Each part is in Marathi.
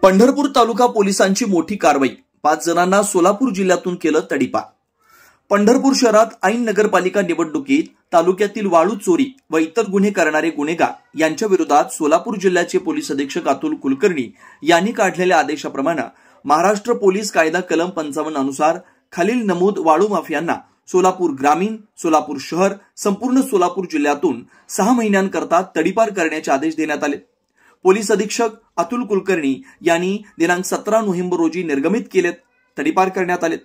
पंढरपूर तालुका पोलिसांची मोठी कारवाई, 5 जणांना सोलापूर जिल्ह्यातून केलं तडीपार। पंढरपूर शहरात ऐन नगरपालिका निवडणुकीत तालुक्यातील वाळू चोरी व इतर गुन्हे करणारे गुन्हेगार यांच्या विरोधात सोलापूर जिल्ह्याचे पोलीस अधीक्षक अतुल कुलकर्णी यांनी काढलेल्या आदेशाप्रमाणे महाराष्ट्र पोलीस कायदा कलम 55 अनुसार खालील नमूद वाळू माफियांना सोलापूर ग्रामीण, सोलापूर शहर, संपूर्ण सोलापूर जिल्ह्यातून 6 महिन्यांकरता तडीपार करण्याचे आदेश देण्यात आले। पोलीस अधीक्षक अतुल कुलकर्णी यांनी दिनांक 17 नोव्हेंबर रोजी निर्गमित केलेत तडीपार करण्यात आले।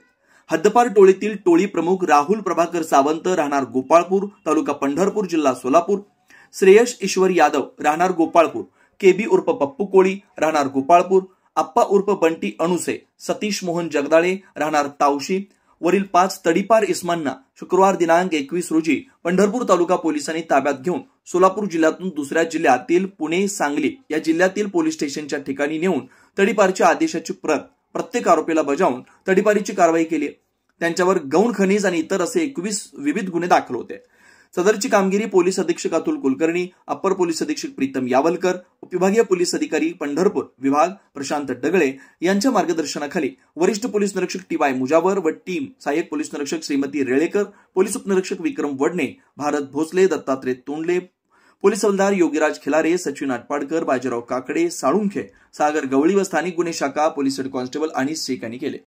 हद्दपार टोळीतील टोळी प्रमुख राहुल प्रभाकर सावंत राहणार गोपाळपूर, तालुका पंढरपूर, जिल्हा सोलापूर, श्रेयश ईश्वर यादव राहणार गोपाळपूर, केबी उर्फ पप्पू कोळी राहणार गोपाळपूर, आप्पा उर्फ बंटी अणुसे, सतीश मोहन जगदाळे राहणार तावशी वरील 5 तडीपार इस्मांना शुक्रवार दिनांक 21 रोजी पंढरपूर तालुका पोलिसांनी ताब्यात घेऊन सोलापूर जिल्ह्यातून दुसऱ्या जिल्ह्यातील पुणे, सांगली या जिल्ह्यातील पोलीस स्टेशनच्या ठिकाणी नेऊन तडीपारच्या आदेशाची प्रत प्रत्येक आरोपीला बजावून तडीपारीची कारवाई केली। त्यांच्यावर गौण खनिज आणि इतर असे 21 विविध गुन्हे दाखल होते। सदरची कामगिरी पोलीस अधीक्षक अतुल कुलकर्णी, अप्पर पोलीस अधीक्षक प्रीतम यावलकर, उपविभागीय पोलीस अधिकारी पंढरपूर विभाग प्रशांत डगळे यांच्या मार्गदर्शनाखाली वरिष्ठ पोलीस निरीक्षक टी.वाय. मुजावर व टीम सहाय्यक पोलीस निरीक्षक श्रीमती रेळेकर, पोलीस उपनिरीक्षक विक्रम वडणे, भारत भोसले, दत्तात्रय तोंडले, पोलीस हवालदार योगीराज खिलारे, सचिन आटपाडकर, बाजीराव काकडे, साळुंखे, सागर गवळी व स्थानिक गुन्हे शाखा police head constable Anis Shaikh यांनी केले।